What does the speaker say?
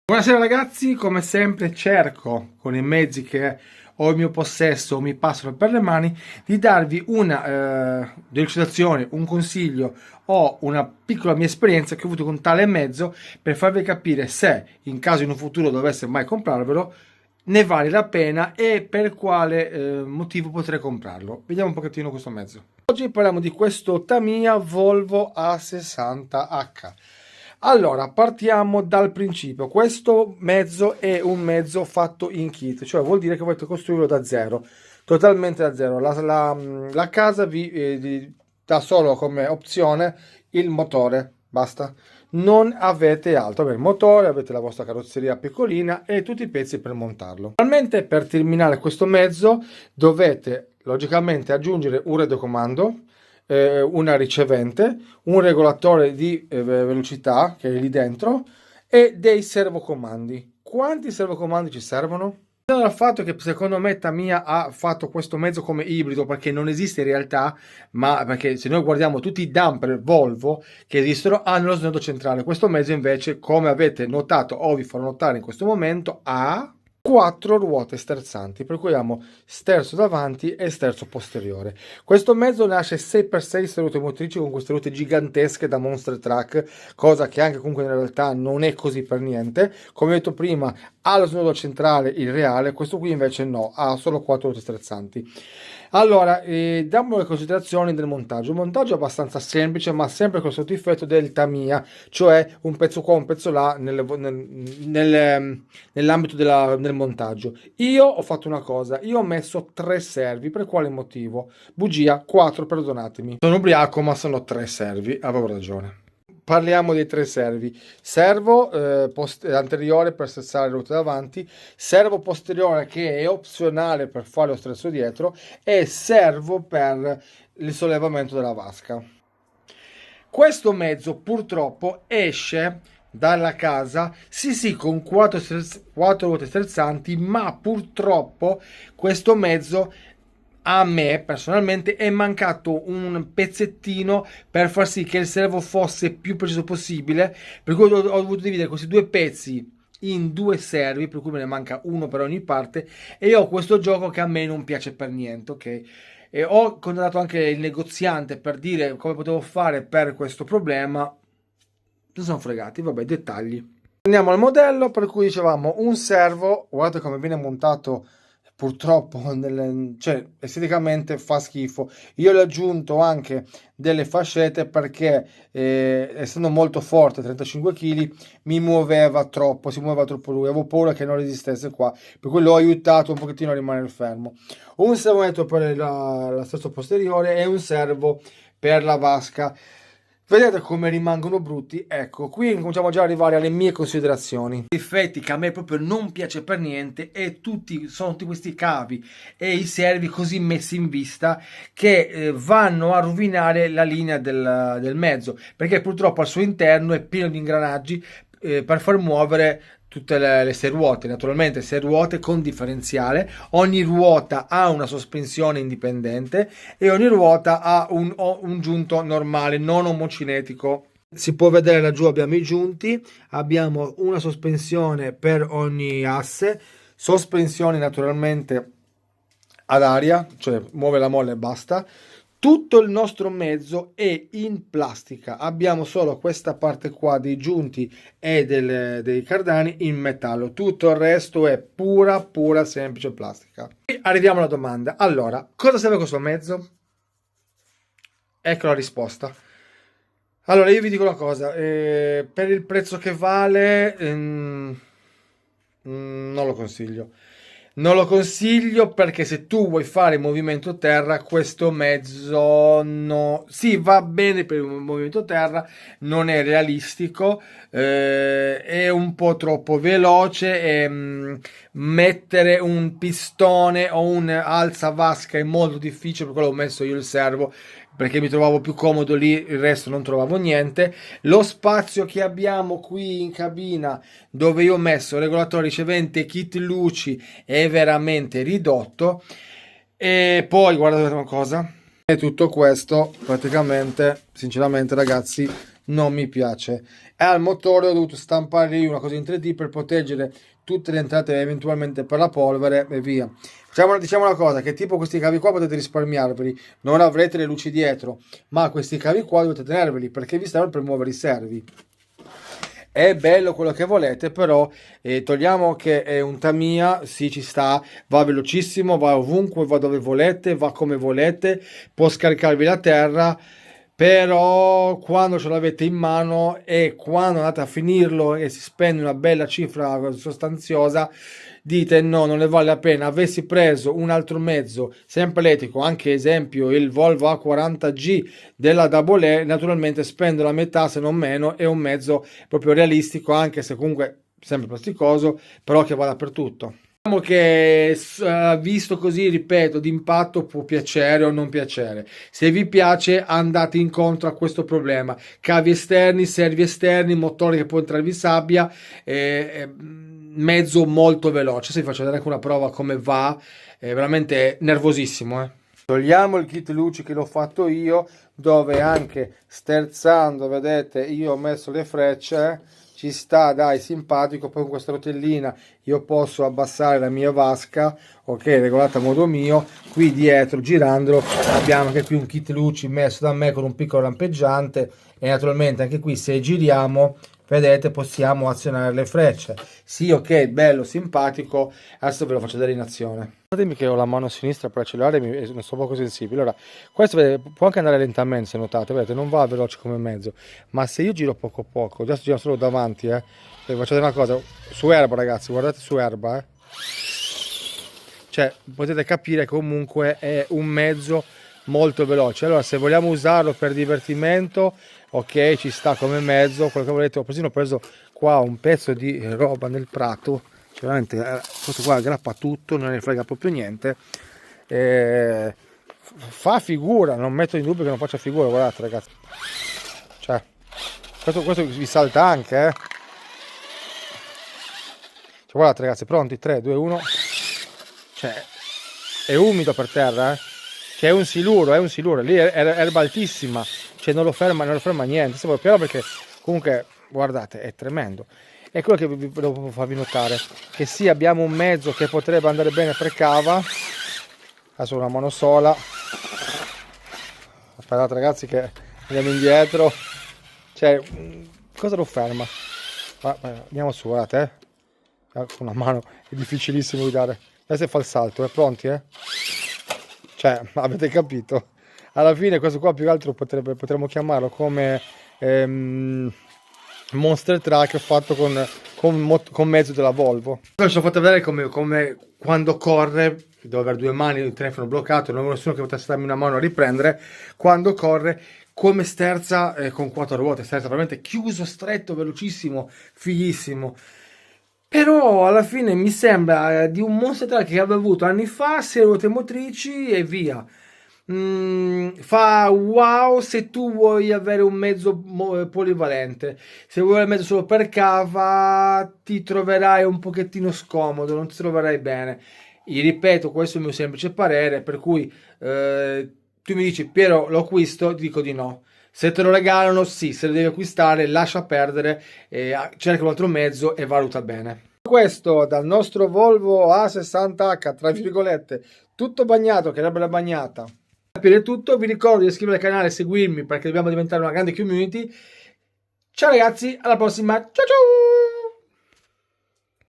Buonasera ragazzi, come sempre cerco con i mezzi che ho in mio possesso o mi passano per le mani di darvi una delucidazione, un consiglio o una piccola mia esperienza che ho avuto con tale mezzo per farvi capire se in caso in un futuro dovesse mai comprarvelo ne vale la pena e per quale motivo potrei comprarlo. Vediamo un pochettino questo mezzo. Oggi parliamo di questo Tamiya Volvo A60H. Allora, partiamo dal principio. Questo mezzo è un mezzo fatto in kit, cioè vuol dire che volete costruirlo da zero, totalmente da zero. La casa vi dà solo come opzione il motore, basta. Non avete altro, avete il motore, avete la vostra carrozzeria piccolina e tutti i pezzi per montarlo. Naturalmente per terminare questo mezzo dovete logicamente aggiungere un radiocomando, una ricevente, un regolatore di velocità che è lì dentro e dei servocomandi. Quanti servocomandi ci servono? Dal fatto che secondo me Tamiya ha fatto questo mezzo come ibrido, perché non esiste in realtà, ma perché se noi guardiamo tutti i dumper Volvo che esistono hanno lo snodo centrale. Questo mezzo invece, come avete notato o vi farò notare in questo momento, ha 4 ruote sterzanti, per cui abbiamo sterzo davanti e sterzo posteriore. Questo mezzo nasce 6x6 sedute motrici con queste ruote gigantesche da monster truck, cosa che anche comunque in realtà non è così per niente. Come ho detto prima, ha lo snodo centrale il reale, questo qui invece no, ha solo 4 ruote sterzanti. Allora, diamo le considerazioni del montaggio. Il montaggio è abbastanza semplice, ma sempre con sotto effetto del Tamiya, cioè un pezzo qua, un pezzo là nell'ambito del montaggio. Io ho fatto una cosa, io ho messo 3 servi. Per quale motivo? Bugia, 4, perdonatemi. Sono ubriaco, ma sono 3 servi, avevo ragione. Parliamo dei 3 servi: servo anteriore per sterzare le ruote davanti, servo posteriore che è opzionale per fare lo sterzo dietro e servo per il sollevamento della vasca. Questo mezzo purtroppo esce dalla casa sì con 4 ruote sterzanti, ma purtroppo questo mezzo a me personalmente è mancato un pezzettino per far sì che il servo fosse più preciso possibile, per cui ho dovuto dividere questi 2 pezzi in 2 servi, per cui me ne manca uno per ogni parte e ho questo gioco che a me non piace per niente, ok? E ho contattato anche il negoziante per dire come potevo fare per questo problema. Non sono fregati, vabbè, dettagli. Andiamo al modello, per cui dicevamo un servo, guardate come viene montato. Purtroppo cioè, esteticamente fa schifo. Io le ho aggiunto anche delle fascette perché essendo molto forte, 35 kg, mi muoveva troppo, si muoveva troppo lui, avevo paura che non resistesse qua, per cui l'ho aiutato un pochettino a rimanere fermo. Un servometro per la sterzo posteriore e un servo per la vasca. Vedete come rimangono brutti? Ecco, qui cominciamo già ad arrivare alle mie considerazioni. Difetti che a me proprio non piace per niente e sono tutti questi cavi e i servi così messi in vista che vanno a rovinare la linea del mezzo, perché purtroppo al suo interno è pieno di ingranaggi per far muovere tutte le 6 ruote. Naturalmente 6 ruote con differenziale, ogni ruota ha una sospensione indipendente e ogni ruota ha un giunto normale, non omocinetico. Si può vedere laggiù, abbiamo i giunti, abbiamo una sospensione per ogni asse, sospensione naturalmente ad aria, cioè muove la molla e basta. Tutto il nostro mezzo è in plastica, abbiamo solo questa parte qua dei giunti e dei cardani in metallo, tutto il resto è pura semplice plastica. E arriviamo alla domanda: allora, cosa serve questo mezzo? Ecco la risposta. Allora, io vi dico una cosa, per il prezzo che vale non lo consiglio. Non lo consiglio perché se tu vuoi fare movimento terra, questo mezzo no. Sì, va bene per il movimento terra, non è realistico, è un po' troppo veloce e mettere un pistone o un alza vasca è molto difficile, per quello ho messo io il servo perché mi trovavo più comodo lì, il resto non trovavo niente. Lo spazio che abbiamo qui in cabina, dove io ho messo regolatore ricevente, kit luci, è veramente ridotto. E poi guardate una cosa, e tutto questo praticamente, sinceramente ragazzi, non mi piace. E al motore ho dovuto stampare lì una cosa in 3D per proteggere tutte le entrate eventualmente per la polvere e via. Diciamo una cosa, che tipo questi cavi qua potete risparmiarveli, non avrete le luci dietro, ma questi cavi qua dovete tenerveli perché vi servono per muovere i servi. È bello quello che volete, però togliamo che è un Tamiya, sì, ci sta, va velocissimo, va ovunque, va dove volete, va come volete, può scaricarvi la terra, però quando ce l'avete in mano e quando andate a finirlo e si spende una bella cifra sostanziosa, dite no, non ne vale la pena. Avessi preso un altro mezzo sempre elettrico, anche esempio il Volvo A40G della Double E, naturalmente spendo la metà se non meno, è un mezzo proprio realistico, anche se comunque sempre plasticoso, però che va dappertutto. Diciamo che visto così, ripeto, d'impatto può piacere o non piacere. Se vi piace, andate incontro a questo problema: cavi esterni, servi esterni, motore che può entrarvi sabbia, mezzo molto veloce. Se vi faccio vedere anche una prova come va, è veramente nervosissimo. Togliamo il kit luci che l'ho fatto io, dove anche sterzando, vedete, io ho messo le frecce. Ci sta, dai, simpatico. Poi con questa rotellina io posso abbassare la mia vasca, ok, regolata a modo mio. Qui dietro, girandolo, abbiamo anche qui un kit luci messo da me con un piccolo lampeggiante, e naturalmente anche qui se giriamo, vedete, possiamo azionare le frecce. Sì, ok, bello, simpatico. Adesso ve lo faccio vedere in azione. Guardatemi che ho la mano sinistra per accelerare e sono poco sensibile. Allora, questo vedete, può anche andare lentamente, se notate, vedete, non va veloce come mezzo, ma se io giro poco, adesso giro solo davanti, vi faccio vedere una cosa, su erba, ragazzi, guardate su erba, cioè potete capire che comunque è un mezzo molto veloce. Allora, se vogliamo usarlo per divertimento, ok, ci sta come mezzo, quello che volete. Ho persino preso qua un pezzo di roba nel prato, cioè veramente questo qua aggrappa tutto, non ne frega proprio niente, fa figura, non metto in dubbio che non faccia figura, guardate ragazzi, cioè questo vi salta anche, cioè, guardate ragazzi, pronti, 3, 2, 1, cioè è umido per terra, che è un siluro, lì è erba altissima, cioè non lo ferma niente. Se vuoi, però, perché comunque guardate, è tremendo. È quello che volevo farvi notare, che sì, abbiamo un mezzo che potrebbe andare bene per cava. Adesso una mano sola, aspettate ragazzi che andiamo indietro, cioè cosa lo ferma? Andiamo su, guardate, con una mano è difficilissimo guidare. Adesso fa il salto, pronti, cioè, avete capito? Alla fine questo qua più che altro potremmo chiamarlo come Monster Truck fatto con mezzo della Volvo. Vi ho fatto vedere come quando corre, devo avere due mani, il telefono bloccato, non ho nessuno che potesse darmi una mano a riprendere, quando corre, come sterza con quattro ruote, sterza veramente chiuso, stretto, velocissimo, fighissimo. Però alla fine mi sembra di un Monster Truck che avevo avuto anni fa, 6 ruote motrici e via. Fa wow se tu vuoi avere un mezzo polivalente. Se vuoi un mezzo solo per cava, ti troverai un pochettino scomodo, non ti troverai bene. Io ripeto, questo è il mio semplice parere, per cui tu mi dici Piero lo acquisto, ti dico di no. Se te lo regalano, sì, se lo devi acquistare, lascia perdere, cerca un altro mezzo e valuta bene. Questo dal nostro Volvo A60H, tra virgolette, tutto bagnato, che era bella bagnata. Per capire tutto, vi ricordo di iscrivervi al canale e seguirmi perché dobbiamo diventare una grande community. Ciao ragazzi, alla prossima, ciao ciao!